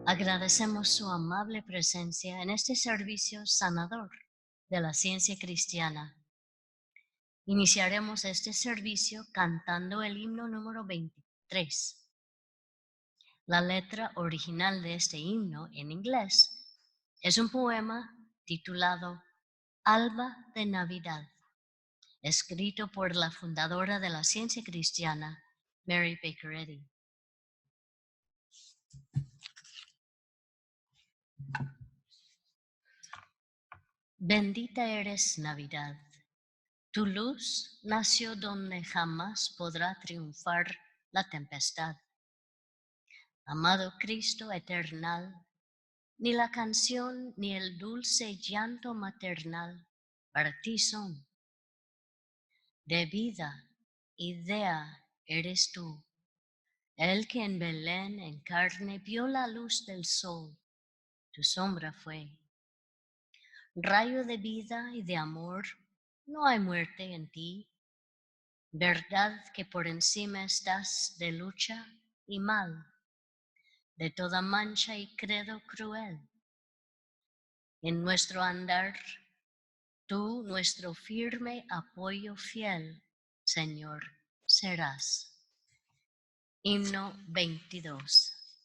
Agradecemos su amable presencia en este servicio sanador de la ciencia cristiana. Iniciaremos este servicio cantando el himno número 23. La letra original de este himno en inglés es un poema titulado Alba de Navidad, escrito por la fundadora de la ciencia cristiana, Mary Baker Eddy. Bendita eres Navidad. Tu luz nació donde jamás podrá triunfar la tempestad. Amado Cristo eternal, ni la canción ni el dulce llanto maternal para ti son. De vida, idea eres tú, el que en Belén en carne vio la luz del sol, tu sombra fue. Rayo de vida y de amor, no hay muerte en ti. Verdad que por encima estás de lucha y mal, de toda mancha y credo cruel. En nuestro andar, tú nuestro firme apoyo fiel, Señor, serás. Himno 23.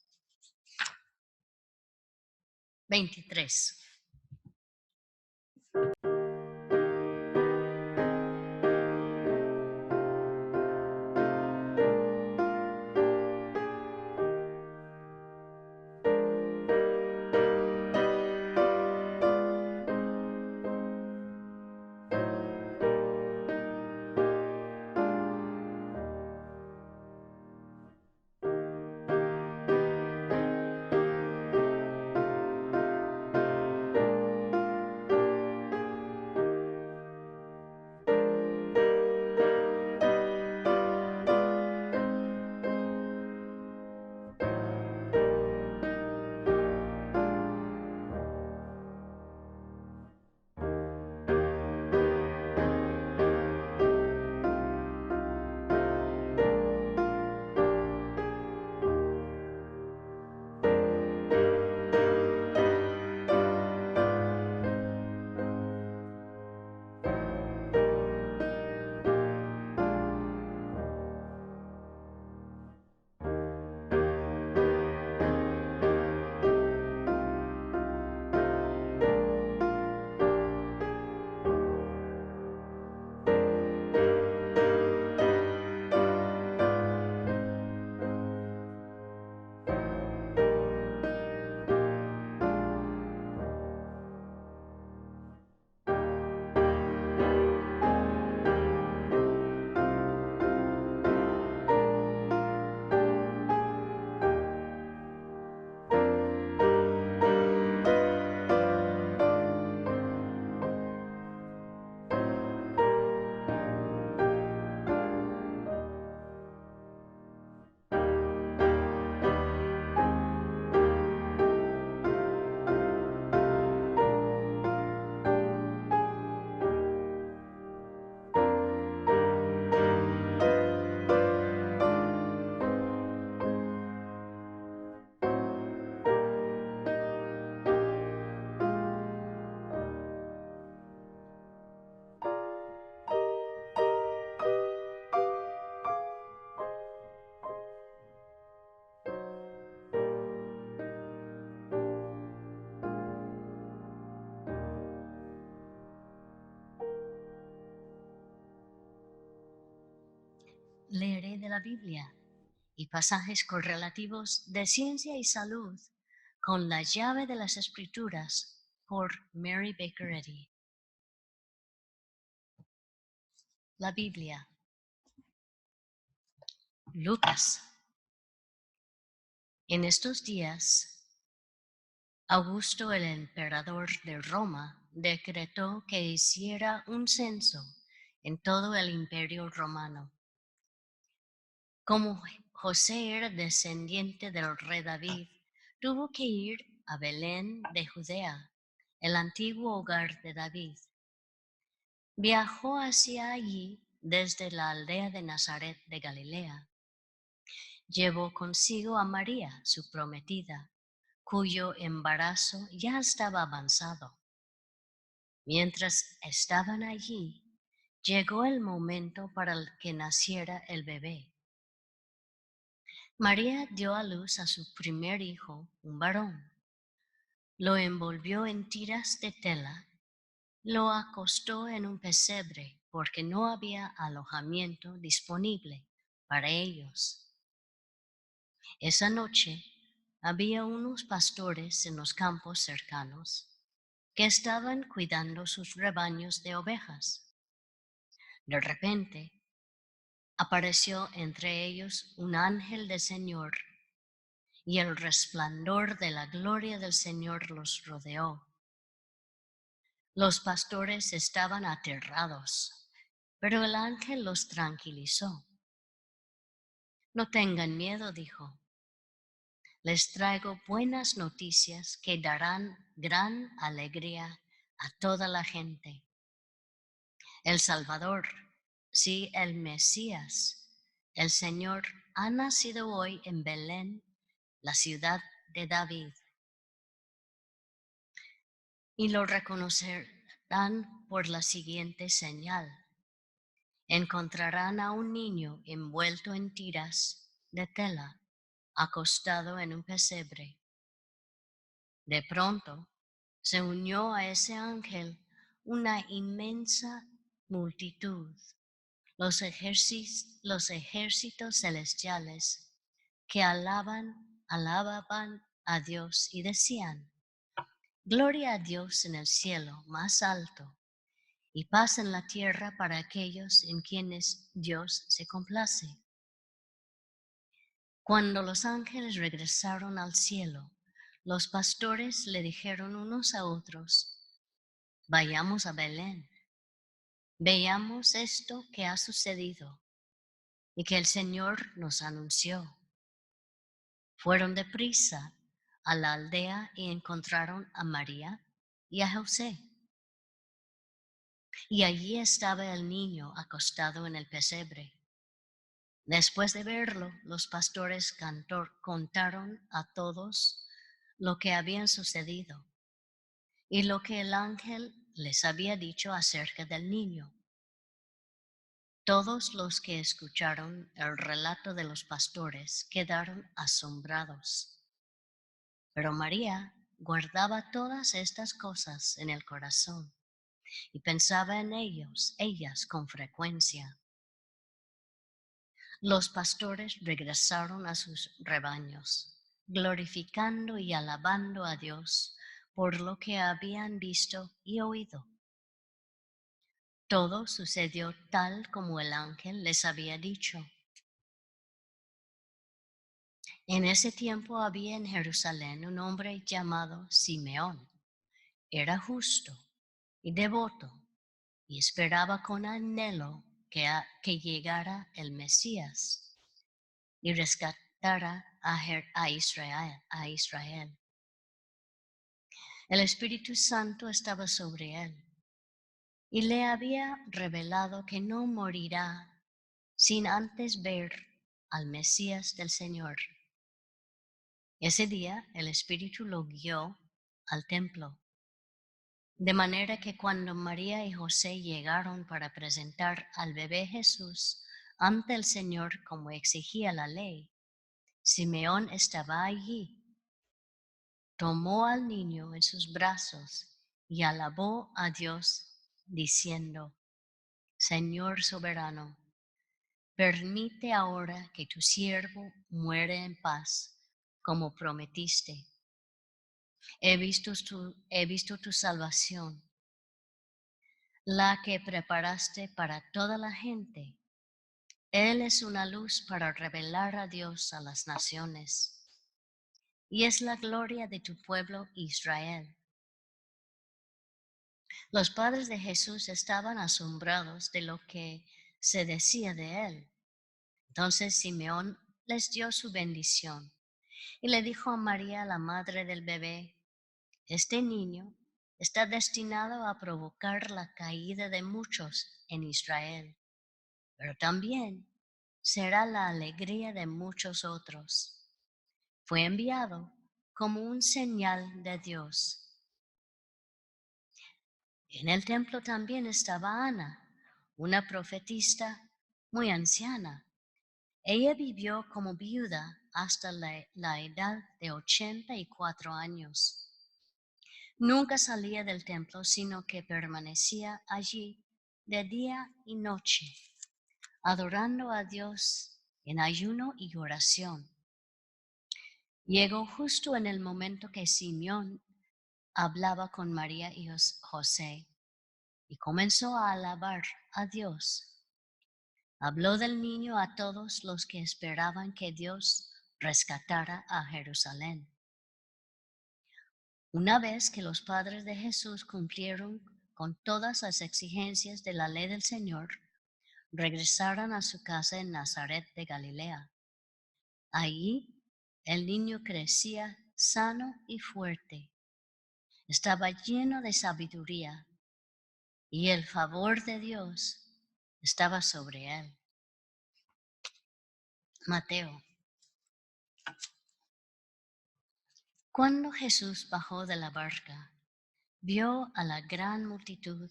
Leeré de la Biblia y pasajes correlativos de ciencia y salud con la llave de las Escrituras por Mary Baker Eddy. La Biblia. Lucas. En estos días, Augusto, el emperador de Roma, decretó que hiciera un censo en todo el imperio romano. Como José era descendiente del rey David, tuvo que ir a Belén de Judea, el antiguo hogar de David. Viajó hacia allí desde la aldea de Nazaret de Galilea. Llevó consigo a María, su prometida, cuyo embarazo ya estaba avanzado. Mientras estaban allí, llegó el momento para que naciera el bebé. María dio a luz a su primer hijo, un varón. Lo envolvió en tiras de tela, lo acostó en un pesebre porque no había alojamiento disponible para ellos. Esa noche había unos pastores en los campos cercanos que estaban cuidando sus rebaños de ovejas. De repente, apareció entre ellos un ángel del Señor y el resplandor de la gloria del Señor los rodeó. Los pastores estaban aterrados, pero el ángel los tranquilizó. No tengan miedo, dijo. Les traigo buenas noticias que darán gran alegría a toda la gente. El Salvador, sí, el Mesías, el Señor, ha nacido hoy en Belén, la ciudad de David. Y lo reconocerán por la siguiente señal. Encontrarán a un niño envuelto en tiras de tela, acostado en un pesebre. De pronto se unió a ese ángel una inmensa multitud, los ejércitos celestiales que alababan a Dios y decían: Gloria a Dios en el cielo más alto y paz en la tierra para aquellos en quienes Dios se complace. Cuando los ángeles regresaron al cielo, los pastores le dijeron unos a otros: Vayamos a Belén, veamos esto que ha sucedido y que el Señor nos anunció. Fueron deprisa a la aldea y encontraron a María y a José. Y allí estaba el niño acostado en el pesebre. Después de verlo, los pastores contaron a todos lo que había sucedido y lo que el ángel les había dicho acerca del niño. Todos los que escucharon el relato de los pastores quedaron asombrados. Pero María guardaba todas estas cosas en el corazón y pensaba en ellas con frecuencia. Los pastores regresaron a sus rebaños, glorificando y alabando a Dios por lo que habían visto y oído. Todo sucedió tal como el ángel les había dicho. En ese tiempo había en Jerusalén un hombre llamado Simeón. Era justo y devoto y esperaba con anhelo que llegara el Mesías y rescatara a Israel. El Espíritu Santo estaba sobre él y le había revelado que no morirá sin antes ver al Mesías del Señor. Ese día el Espíritu lo guió al templo, de manera que cuando María y José llegaron para presentar al bebé Jesús ante el Señor como exigía la ley, Simeón estaba allí. Tomó al niño en sus brazos y alabó a Dios diciendo: Señor soberano, permite ahora que tu siervo muere en paz, como prometiste. He visto tu salvación, la que preparaste para toda la gente. Él es una luz para revelar a Dios a las naciones, y es la gloria de tu pueblo Israel. Los padres de Jesús estaban asombrados de lo que se decía de él. Entonces Simeón les dio su bendición y le dijo a María, la madre del bebé: Este niño está destinado a provocar la caída de muchos en Israel, pero también será la alegría de muchos otros. Fue enviado como un señal de Dios. En el templo también estaba Ana, una profetista muy anciana. Ella vivió como viuda hasta la edad de 84 años. Nunca salía del templo, sino que permanecía allí de día y noche, adorando a Dios en ayuno y oración. Llegó justo en el momento que Simeón hablaba con María y José y comenzó a alabar a Dios. Habló del niño a todos los que esperaban que Dios rescatara a Jerusalén. Una vez que los padres de Jesús cumplieron con todas las exigencias de la ley del Señor, regresaron a su casa en Nazaret de Galilea. Allí el niño crecía sano y fuerte. Estaba lleno de sabiduría y el favor de Dios estaba sobre él. Mateo. Cuando Jesús bajó de la barca, vio a la gran multitud,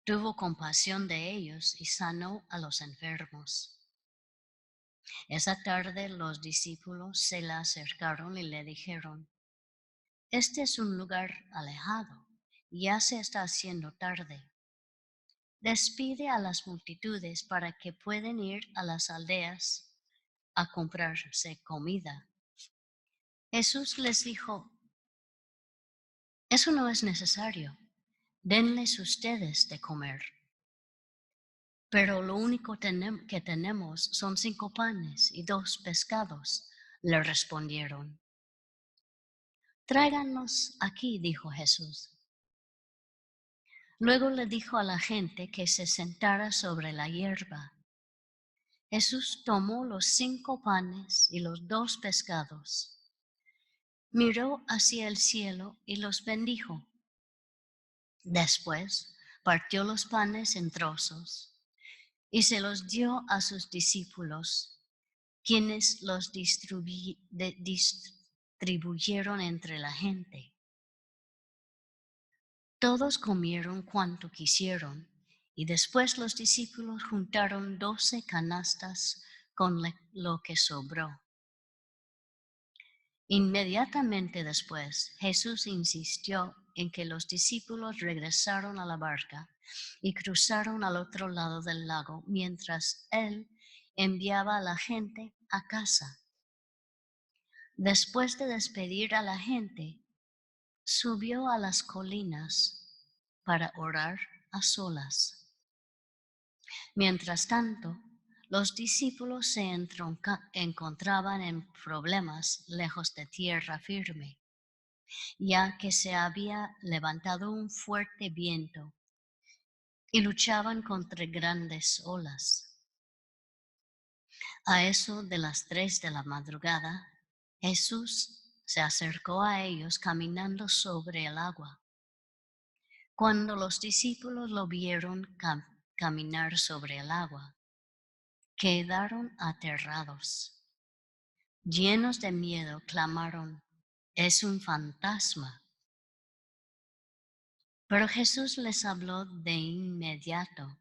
tuvo compasión de ellos y sanó a los enfermos. Esa tarde los discípulos se le acercaron y le dijeron: este es un lugar alejado, y ya se está haciendo tarde. Despide a las multitudes para que puedan ir a las aldeas a comprarse comida. Jesús les dijo: eso no es necesario, denles ustedes de comer. Pero lo único que tenemos son 5 panes y 2 pescados, le respondieron. Tráiganlos aquí, dijo Jesús. Luego le dijo a la gente que se sentara sobre la hierba. Jesús tomó los 5 panes y los 2 pescados, miró hacia el cielo y los bendijo. Después partió los panes en trozos y se los dio a sus discípulos, quienes los distribuyeron entre la gente. Todos comieron cuanto quisieron, y después los discípulos juntaron 12 canastas con lo que sobró. Inmediatamente después, Jesús insistió en que los discípulos regresaron a la barca y cruzaron al otro lado del lago mientras él enviaba a la gente a casa. Después de despedir a la gente, subió a las colinas para orar a solas. Mientras tanto, los discípulos se encontraban en problemas lejos de tierra firme, ya que se había levantado un fuerte viento y luchaban contra grandes olas. A eso de las 3 de la madrugada, Jesús se acercó a ellos caminando sobre el agua. Cuando los discípulos lo vieron caminar sobre el agua, quedaron aterrados. Llenos de miedo, clamaron: «Es un fantasma». Pero Jesús les habló de inmediato.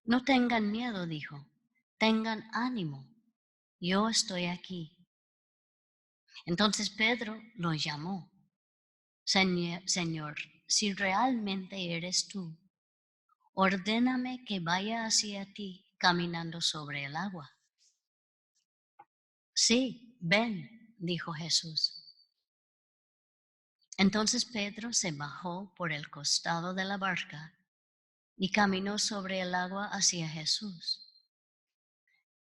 «No tengan miedo», dijo, «tengan ánimo, yo estoy aquí». Entonces Pedro lo llamó: Señor, si realmente eres tú, ordéname que vaya hacia ti caminando sobre el agua. Sí, ven, dijo Jesús. Entonces Pedro se bajó por el costado de la barca y caminó sobre el agua hacia Jesús.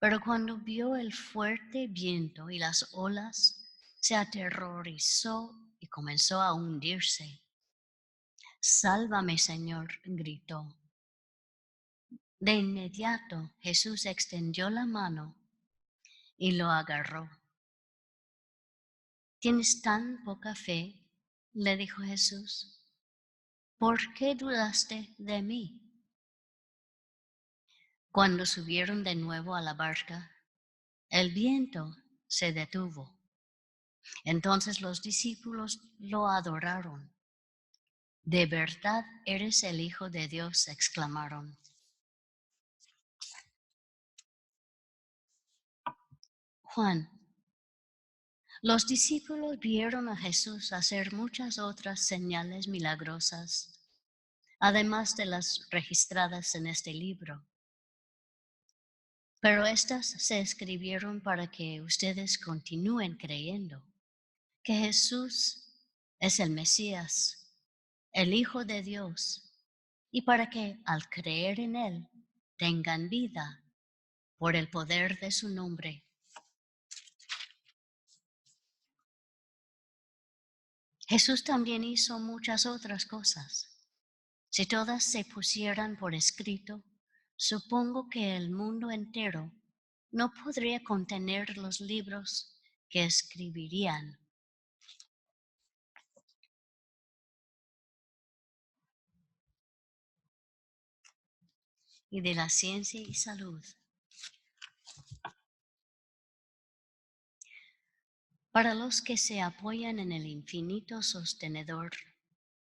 Pero cuando vio el fuerte viento y las olas, se aterrorizó y comenzó a hundirse. «Sálvame, Señor», gritó. De inmediato Jesús extendió la mano y lo agarró. «¿Tienes tan poca fe?», le dijo Jesús. «¿Por qué dudaste de mí?». Cuando subieron de nuevo a la barca, el viento se detuvo Entonces los discípulos lo adoraron. «¿De verdad eres el Hijo de Dios?», exclamaron. Juan. Los discípulos vieron a Jesús hacer muchas otras señales milagrosas, además de las registradas en este libro. Pero estas se escribieron para que ustedes continúen creyendo que Jesús es el Mesías, el Hijo de Dios, y para que al creer en Él tengan vida por el poder de su nombre. Jesús también hizo muchas otras cosas. Si todas se pusieran por escrito, supongo que el mundo entero no podría contener los libros que escribirían. Y de la ciencia y salud. Para los que se apoyan en el infinito sostenedor,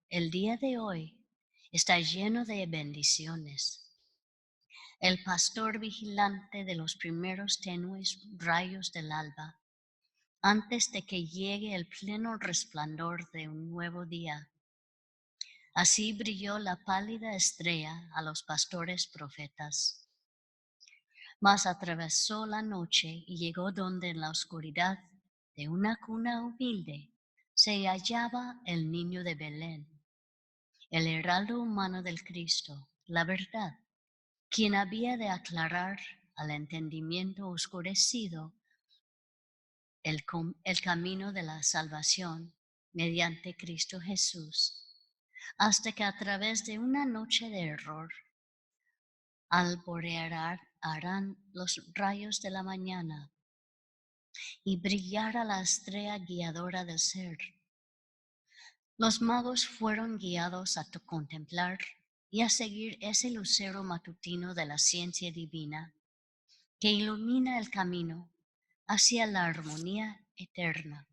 el día de hoy está lleno de bendiciones. El pastor vigilante de los primeros tenues rayos del alba, antes de que llegue el pleno resplandor de un nuevo día. Así brilló la pálida estrella a los pastores profetas. Mas atravesó la noche y llegó donde en la oscuridad de una cuna humilde se hallaba el niño de Belén, el heraldo humano del Cristo, la verdad, quien había de aclarar al entendimiento oscurecido el camino de la salvación mediante Cristo Jesús, hasta que a través de una noche de error alborearán los rayos de la mañana y brillara la estrella guiadora del ser. Los magos fueron guiados a contemplar y a seguir ese lucero matutino de la ciencia divina que ilumina el camino hacia la armonía eterna.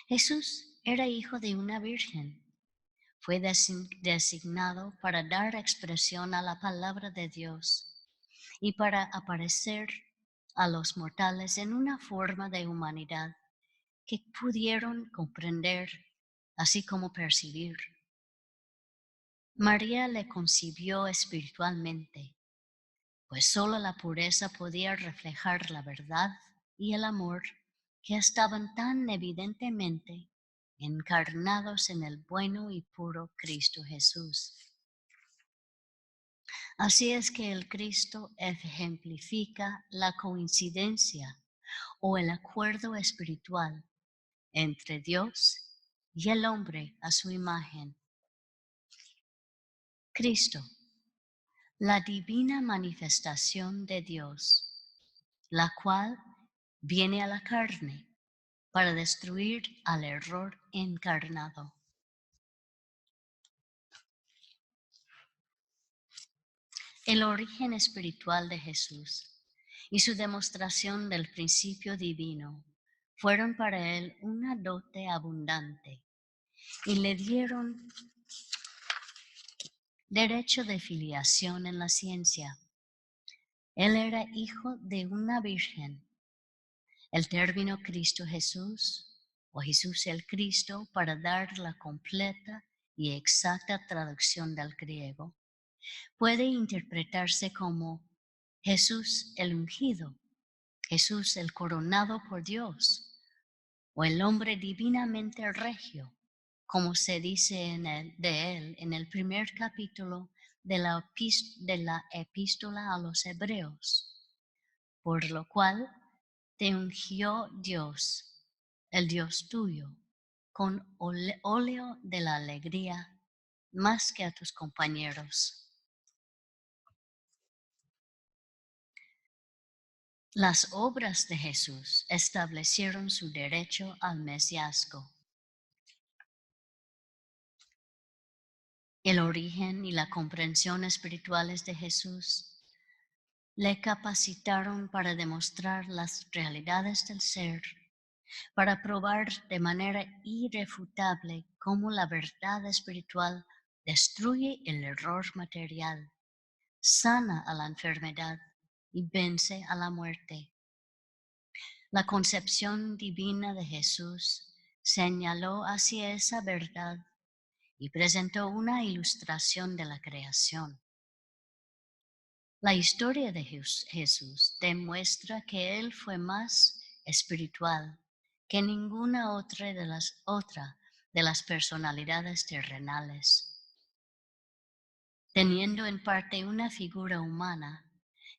Jesús era hijo de una virgen. Fue designado para dar expresión a la palabra de Dios y para aparecer a los mortales en una forma de humanidad que pudieron comprender, así como percibir. María le concibió espiritualmente, pues solo la pureza podía reflejar la verdad y el amor que estaban tan evidentemente encarnados en el bueno y puro Cristo Jesús. Así es que el Cristo ejemplifica la coincidencia o el acuerdo espiritual entre Dios y el hombre a su imagen. Cristo, la divina manifestación de Dios, la cual viene a la carne para destruir al error encarnado. El origen espiritual de Jesús y su demostración del principio divino fueron para él una dote abundante y le dieron derecho de filiación en la ciencia. Él era hijo de una virgen. El término Cristo Jesús o Jesús el Cristo, para dar la completa y exacta traducción del griego, puede interpretarse como Jesús el ungido, Jesús el coronado por Dios, o el hombre divinamente regio, como se dice de él en el primer capítulo de la epístola a los Hebreos, por lo cual te ungió Dios, el Dios tuyo, con óleo de la alegría más que a tus compañeros. Las obras de Jesús establecieron su derecho al mesiasco. El origen y la comprensión espirituales de Jesús Le capacitaron para demostrar las realidades del ser, para probar de manera irrefutable cómo la verdad espiritual destruye el error material, sana a la enfermedad y vence a la muerte. La concepción divina de Jesús señaló hacia esa verdad y presentó una ilustración de la creación. La historia de Jesús demuestra que Él fue más espiritual que ninguna otra de las personalidades terrenales. Teniendo en parte una figura humana,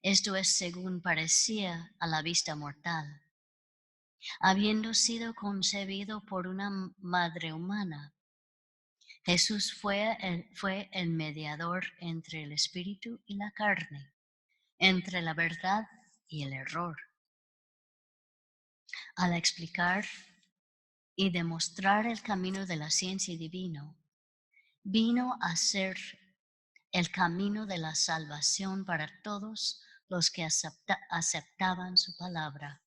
esto es según parecía a la vista mortal. Habiendo sido concebido por una madre humana, Jesús fue el mediador entre el espíritu y la carne, entre la verdad y el error. Al explicar y demostrar el camino de la ciencia divina, vino a ser el camino de la salvación para todos los que aceptaban su palabra.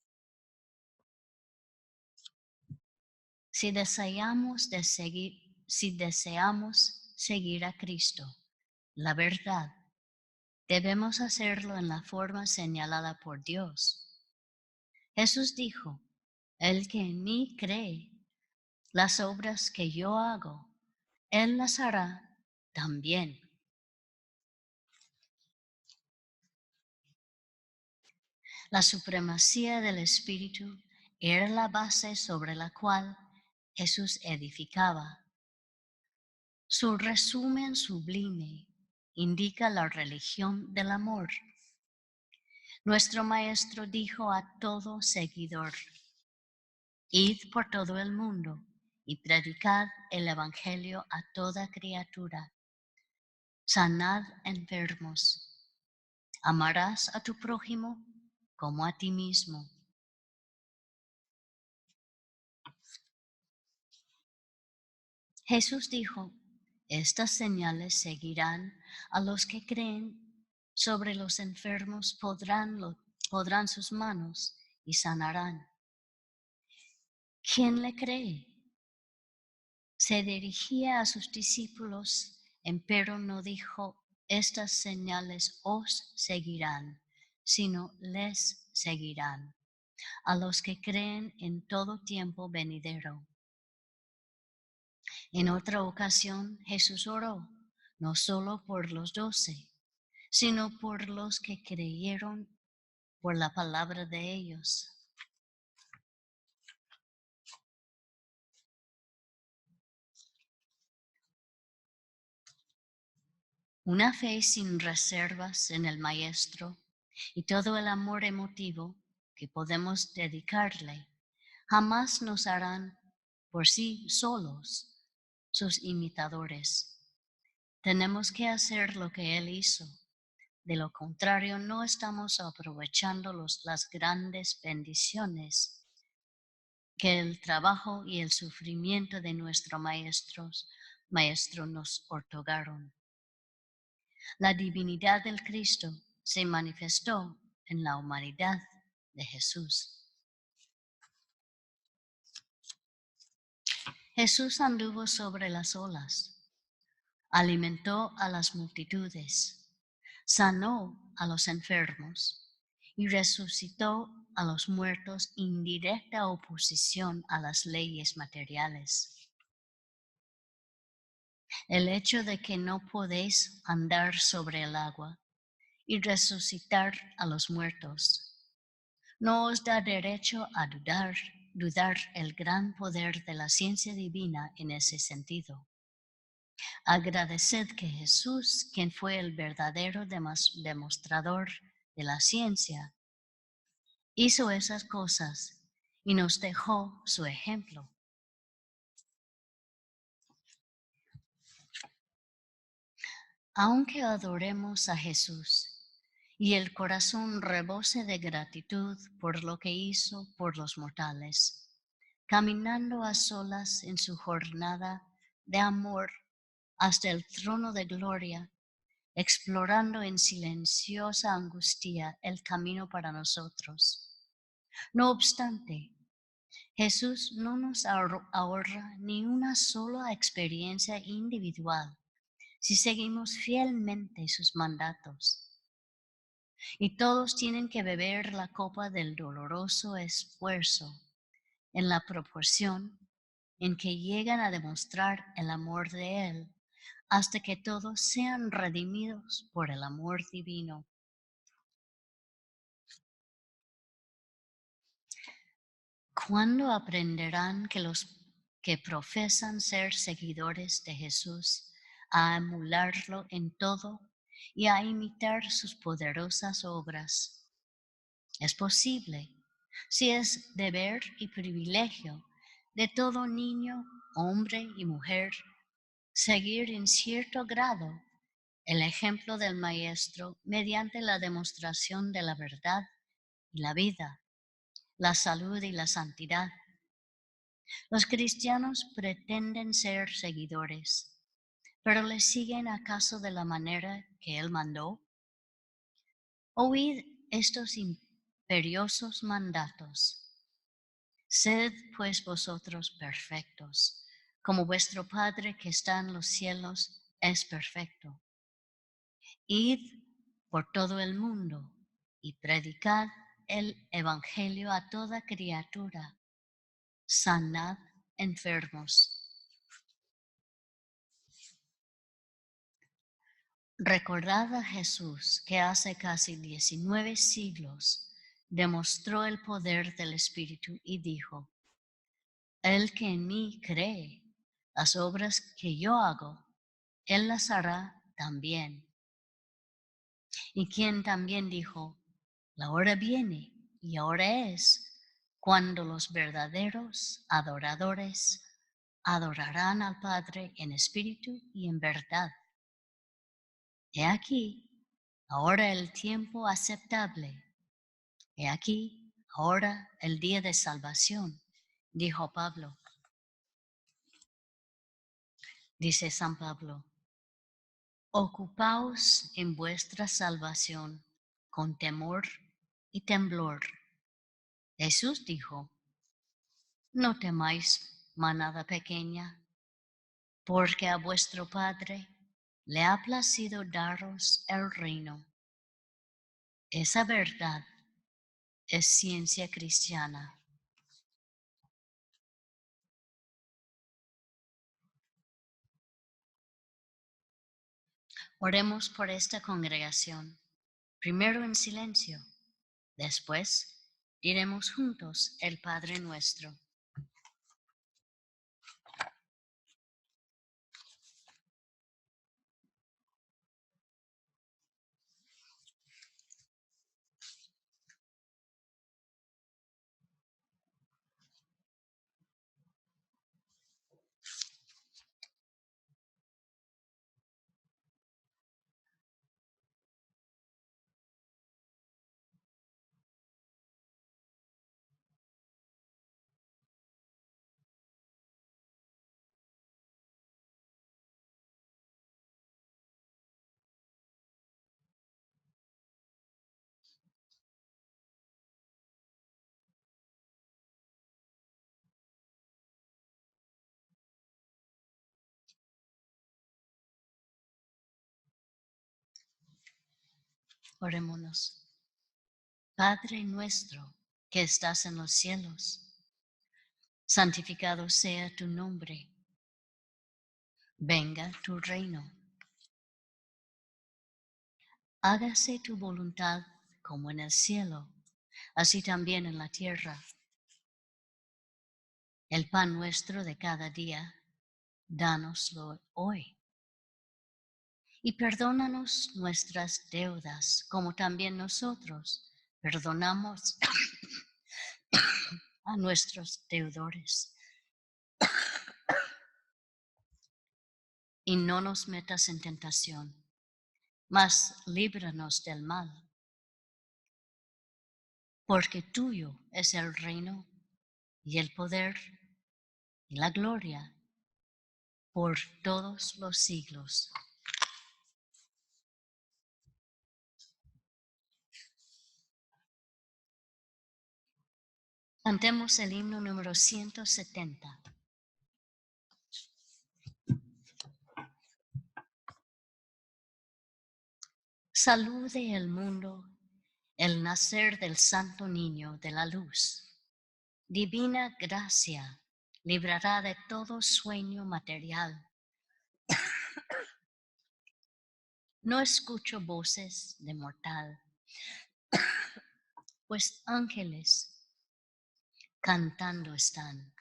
Si deseamos seguir a Cristo, la verdad, debemos hacerlo en la forma señalada por Dios. Jesús dijo, el que en mí cree, las obras que yo hago, Él las hará también. La supremacía del Espíritu era la base sobre la cual Jesús edificaba. Su resumen sublime indica la religión del amor. Nuestro Maestro dijo a todo seguidor, id por todo el mundo y predicad el Evangelio a toda criatura. Sanad enfermos. Amarás a tu prójimo como a ti mismo. Jesús dijo, estas señales seguirán a los que creen, sobre los enfermos podrán sus manos y sanarán. ¿Quién le cree? Se dirigía a sus discípulos, empero no dijo, estas señales os seguirán, sino les seguirán, a los que creen en todo tiempo venidero. En otra ocasión Jesús oró, no solo por los 12, sino por los que creyeron por la palabra de ellos. Una fe sin reservas en el Maestro y todo el amor emotivo que podemos dedicarle jamás nos harán por sí solos sus imitadores. Tenemos que hacer lo que Él hizo. De lo contrario, no estamos aprovechando las grandes bendiciones que el trabajo y el sufrimiento de nuestro maestro nos otorgaron. La divinidad del Cristo se manifestó en la humanidad de Jesús. Jesús anduvo sobre las olas, alimentó a las multitudes, sanó a los enfermos y resucitó a los muertos en directa oposición a las leyes materiales. El hecho de que no podéis andar sobre el agua y resucitar a los muertos no os da derecho a dudar el gran poder de la ciencia divina en ese sentido. Agradeced que Jesús, quien fue el verdadero demostrador de la ciencia, hizo esas cosas y nos dejó su ejemplo. Aunque adoremos a Jesús y el corazón rebose de gratitud por lo que hizo por los mortales, caminando a solas en su jornada de amor hasta el trono de gloria, explorando en silenciosa angustia el camino para nosotros. No obstante, Jesús no nos ahorra ni una sola experiencia individual si seguimos fielmente sus mandatos. Y todos tienen que beber la copa del doloroso esfuerzo en la proporción en que llegan a demostrar el amor de Él, hasta que todos sean redimidos por el amor divino. ¿Cuándo aprenderán que los que profesan ser seguidores de Jesús a emularlo en todo y a imitar sus poderosas obras? Es posible, si es deber y privilegio de todo niño, hombre y mujer, seguir en cierto grado el ejemplo del Maestro mediante la demostración de la verdad y la vida, la salud y la santidad. Los cristianos pretenden ser seguidores, pero ¿le siguen acaso de la manera que Él mandó? Oíd estos imperiosos mandatos. Sed pues vosotros perfectos, como vuestro Padre que está en los cielos es perfecto. Id por todo el mundo y predicad el Evangelio a toda criatura. Sanad enfermos. Recordad a Jesús que hace casi 19 siglos demostró el poder del Espíritu y dijo: El que en mí cree, las obras que yo hago, Él las hará también. Y quien también dijo: La hora viene y ahora es, cuando los verdaderos adoradores adorarán al Padre en espíritu y en verdad. He aquí, ahora el tiempo aceptable. He aquí, ahora el día de salvación, dijo Pablo. Dice San Pablo: Ocupaos en vuestra salvación con temor y temblor. Jesús dijo: No temáis, manada pequeña, porque a vuestro Padre le ha placido daros el reino. Esa verdad es ciencia cristiana. Oremos por esta congregación, primero en silencio, después diremos juntos el Padre Nuestro. Orémonos. Padre nuestro que estás en los cielos, santificado sea tu nombre. Venga tu reino. Hágase tu voluntad como en el cielo, así también en la tierra. El pan nuestro de cada día, dánoslo hoy. Y perdónanos nuestras deudas, como también nosotros perdonamos a nuestros deudores. Y no nos metas en tentación, mas líbranos del mal. Porque tuyo es el reino y el poder y la gloria por todos los siglos. Cantemos el himno número 170. Salude el mundo el nacer del Santo Niño de la Luz. Divina gracia librará de todo sueño material. No escucho voces de mortal, pues ángeles cantando están.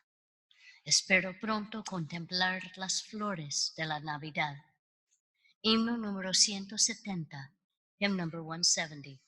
Espero pronto contemplar las flores de la Navidad. Himno número 170, hymn number 170.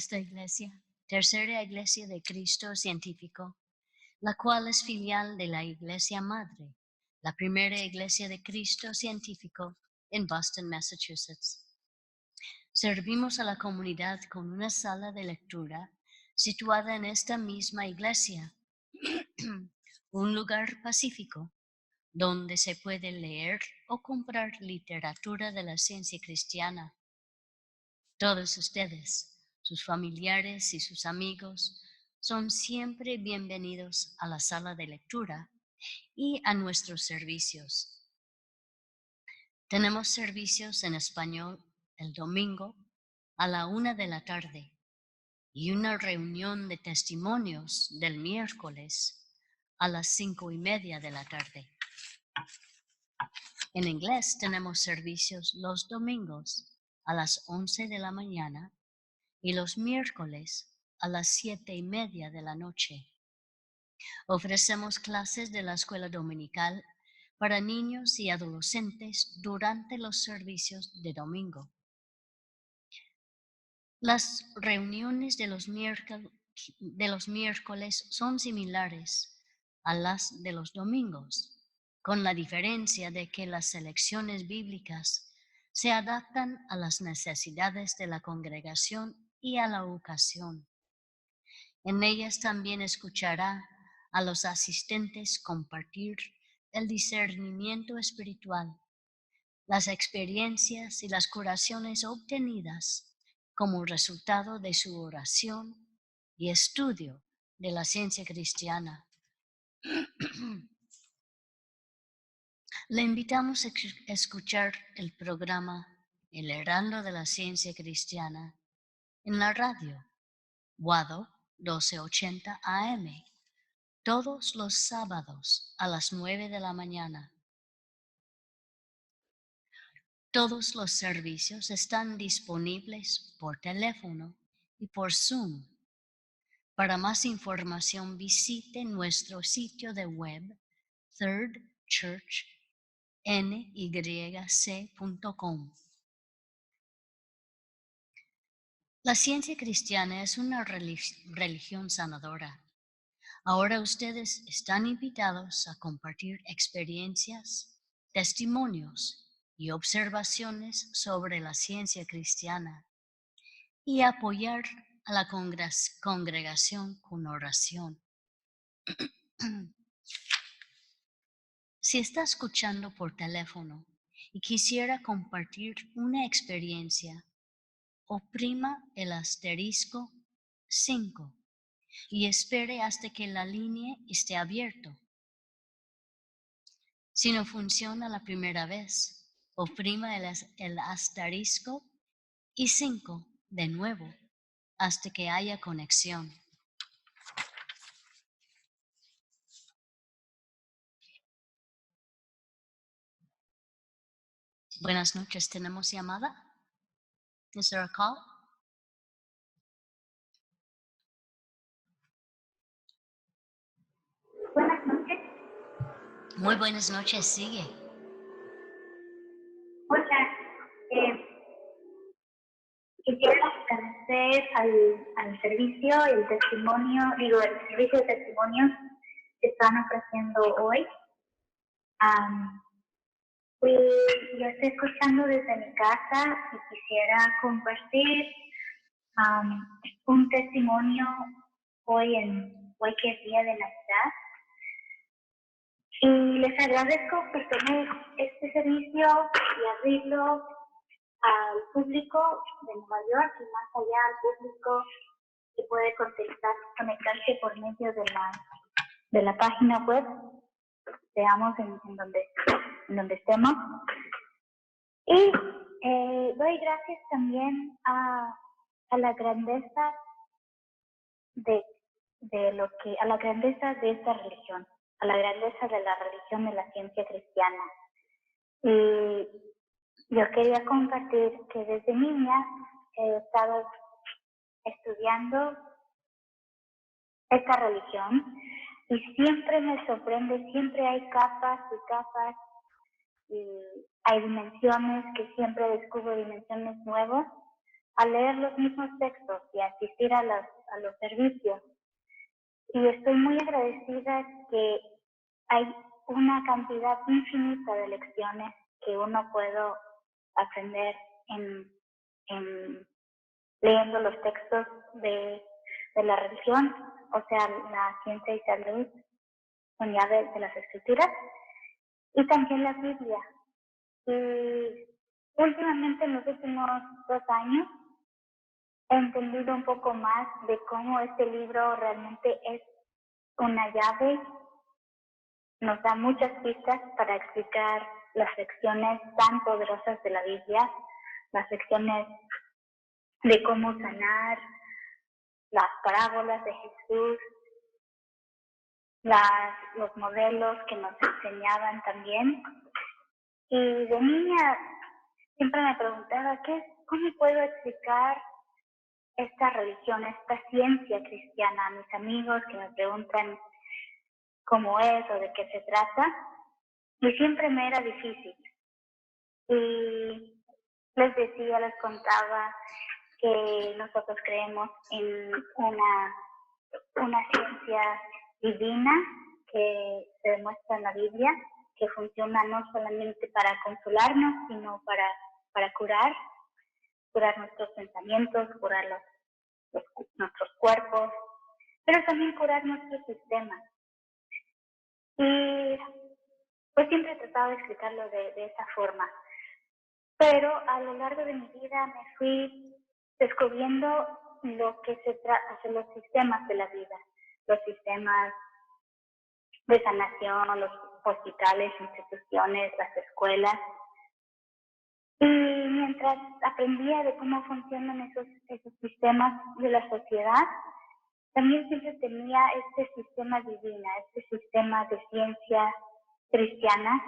Esta iglesia, tercera iglesia de Cristo científico, la cual es filial de la Iglesia Madre, la primera iglesia de Cristo científico en Boston, Massachusetts. Servimos a la comunidad con una sala de lectura situada en esta misma iglesia, un lugar pacífico donde se puede leer o comprar literatura de la ciencia cristiana. Todos ustedes, sus familiares y sus amigos, son siempre bienvenidos a la sala de lectura y a nuestros servicios. Tenemos servicios en español el domingo a la 1 de la tarde y una reunión de testimonios del miércoles a las 5:30 de la tarde. En inglés tenemos servicios los domingos a las 11 de la mañana y los miércoles a las 7:30 de la noche. Ofrecemos clases de la escuela dominical para niños y adolescentes durante los servicios de domingo. Las reuniones de los miércoles son similares a las de los domingos, con la diferencia de que las selecciones bíblicas se adaptan a las necesidades de la congregación y a la ocasión. En ellas también escuchará a los asistentes compartir el discernimiento espiritual, las experiencias y las curaciones obtenidas como resultado de su oración y estudio de la ciencia cristiana. Le invitamos a escuchar el programa El Heraldo de la Ciencia Cristiana en la radio, WADO 1280 AM, todos los sábados a las 9 de la mañana. Todos los servicios están disponibles por teléfono y por Zoom. Para más información visite nuestro sitio de web thirdchurchnyc.com. La ciencia cristiana es una religión sanadora. Ahora ustedes están invitados a compartir experiencias, testimonios y observaciones sobre la ciencia cristiana y apoyar a la congregación con oración. Si está escuchando por teléfono y quisiera compartir una experiencia, oprima el asterisco 5 y espere hasta que la línea esté abierta. Si no funciona la primera vez, oprima el asterisco y 5 de nuevo hasta que haya conexión. Buenas noches, ¿tenemos llamada? Is there a call? Buenas noches. Muy buenas noches, sigue. Hola. Quisiera agradecer al servicio, el servicio de testimonios que están ofreciendo hoy. Yo estoy escuchando desde mi casa y quisiera compartir un testimonio hoy que es día de Navidad. Y les agradezco por tener este servicio y abrirlo al público de Nueva York y más allá al público que puede conectarse por medio de la página web, veamos en donde estemos. Y doy gracias también a la grandeza a la grandeza de esta religión, a la grandeza de la religión de la ciencia cristiana. Y yo quería compartir que desde niña he estado estudiando esta religión y siempre me sorprende, siempre hay capas y capas y hay dimensiones que siempre descubro dimensiones nuevas al leer los mismos textos y asistir a los servicios. Y estoy muy agradecida que hay una cantidad infinita de lecciones que uno puede aprender en leyendo los textos de la religión, o sea, la ciencia y salud, son ya de las escrituras, y también la Biblia. Y últimamente, en los últimos 2 años, he entendido un poco más de cómo este libro realmente es una llave, nos da muchas pistas para explicar las lecciones tan poderosas de la Biblia, las lecciones de cómo sanar, las parábolas de Jesús, los modelos que nos enseñaban también. Y de niña siempre me preguntaba, ¿cómo puedo explicar esta religión, esta ciencia cristiana a mis amigos que me preguntan cómo es o de qué se trata? Y siempre me era difícil. Y les contaba que nosotros creemos en una ciencia divina que se demuestra en la Biblia, que funciona no solamente para consolarnos, sino para curar nuestros pensamientos, curar nuestros cuerpos, pero también curar nuestro sistema. Y pues siempre he tratado de explicarlo de esa forma. Pero a lo largo de mi vida me fui descubriendo lo que se trata, de los sistemas de la vida, los sistemas de sanación, los hospitales, instituciones, las escuelas. Y mientras aprendía de cómo funcionan esos sistemas de la sociedad, también siempre tenía este sistema divino, este sistema de ciencia cristiana,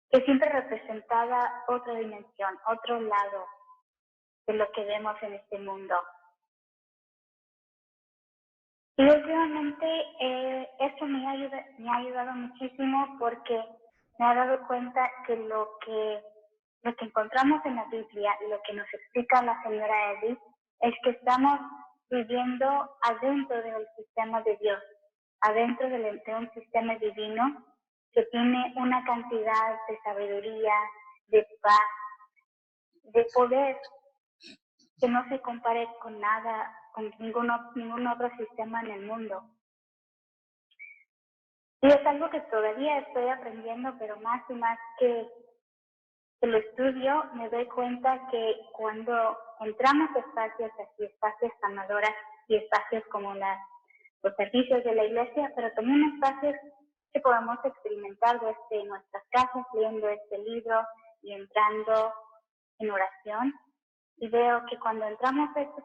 que siempre representaba otra dimensión, otro lado de lo que vemos en este mundo. Y últimamente eso me ha ayudado muchísimo porque me he dado cuenta que lo que encontramos en la Biblia y lo que nos explica la señora Edith es que estamos viviendo adentro del sistema de Dios, adentro de un sistema divino que tiene una cantidad de sabiduría, de paz, de poder que no se compare con nada, con ningún otro sistema en el mundo. Y es algo que todavía estoy aprendiendo, pero más y más que lo estudio, me doy cuenta que cuando entramos a espacios así, espacios sanadoras y espacios como los servicios de la iglesia, pero también espacios que podemos experimentar desde nuestras casas, leyendo este libro y entrando en oración. Y veo que cuando entramos a estos,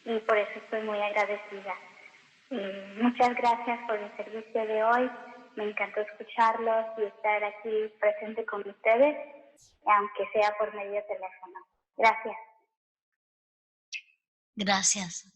y por eso estoy muy agradecida. Muchas gracias por el servicio de hoy. Me encantó escucharlos y estar aquí presente con ustedes, aunque sea por medio de teléfono. Gracias. Gracias.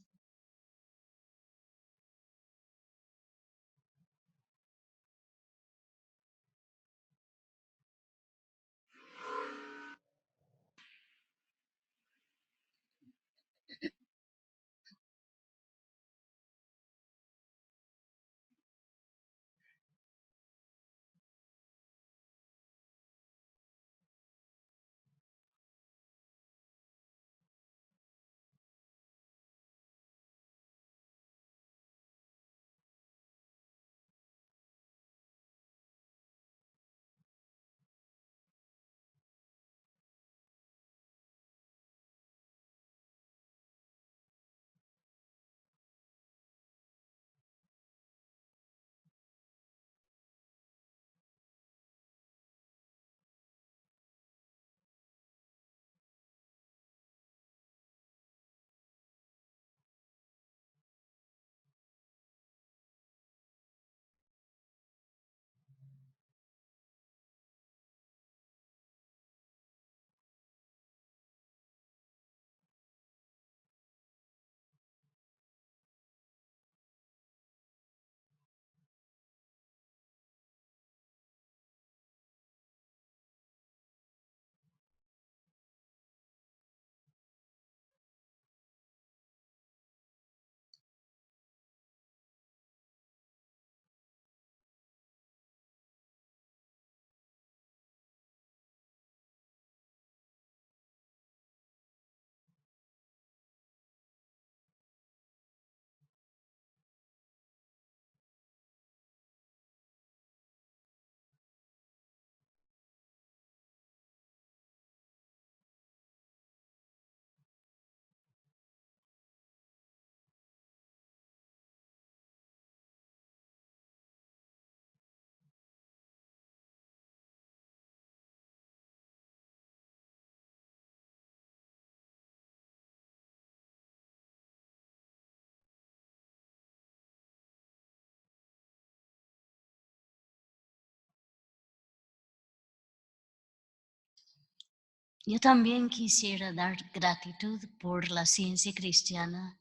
Yo también quisiera dar gratitud por la ciencia cristiana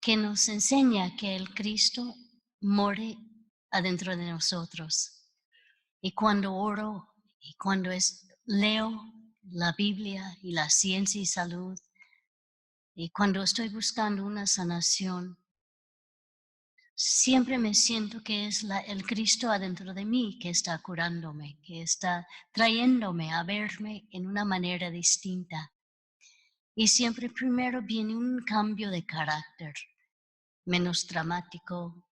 que nos enseña que el Cristo more adentro de nosotros. Y cuando oro y cuando leo la Biblia y la ciencia y salud, y cuando estoy buscando una sanación, siempre me siento que es el Cristo adentro de mí que está curándome, que está trayéndome a verme en una manera distinta. Y siempre primero viene un cambio de carácter, menos dramático,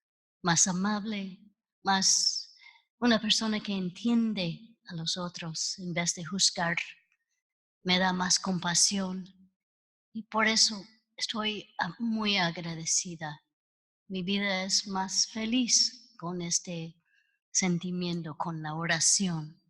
más amable, más una persona que entiende a los otros en vez de juzgar, me da más compasión y por eso estoy muy agradecida. Mi vida es más feliz con este sentimiento, con la oración.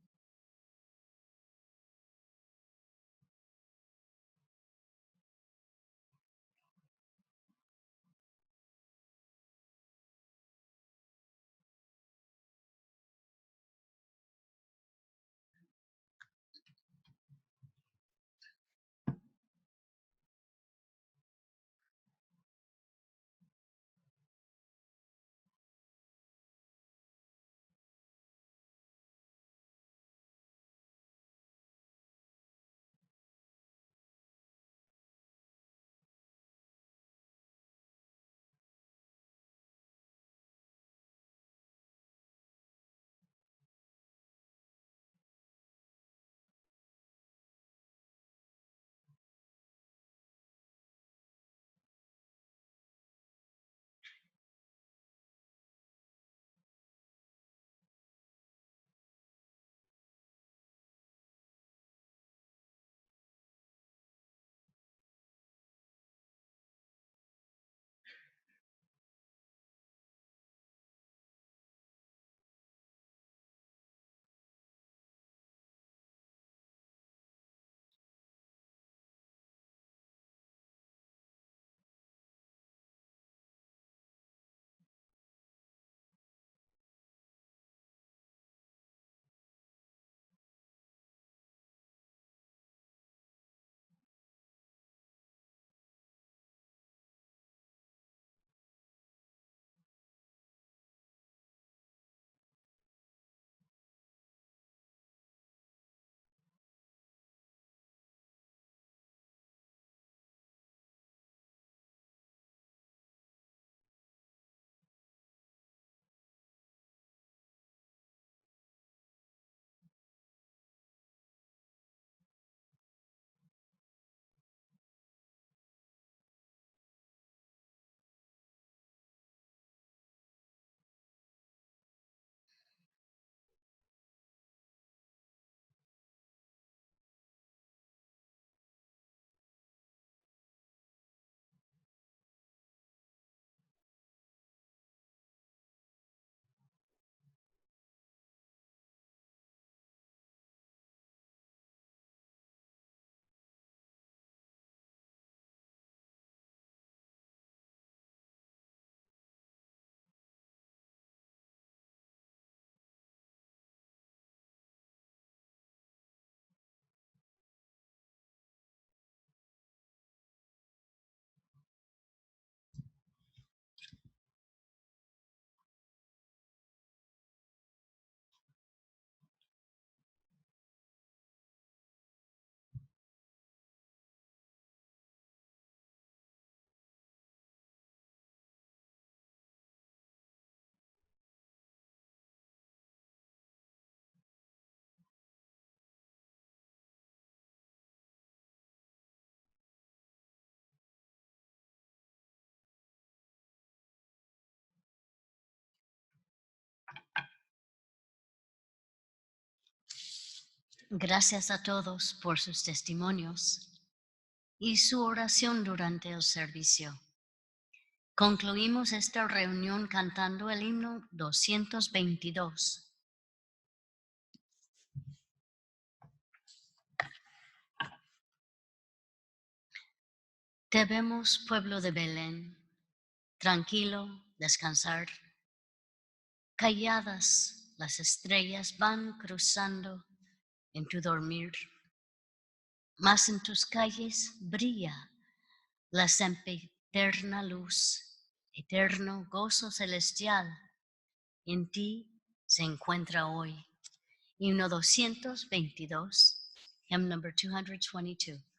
Gracias a todos por sus testimonios y su oración durante el servicio. Concluimos esta reunión cantando el himno 222. Te vemos, pueblo de Belén, tranquilo, descansar. Calladas las estrellas van cruzando en tu dormir. mas en tus calles brilla la sempiterna luz, eterno gozo celestial. En ti se encuentra hoy. Himno 222, hymn number 222.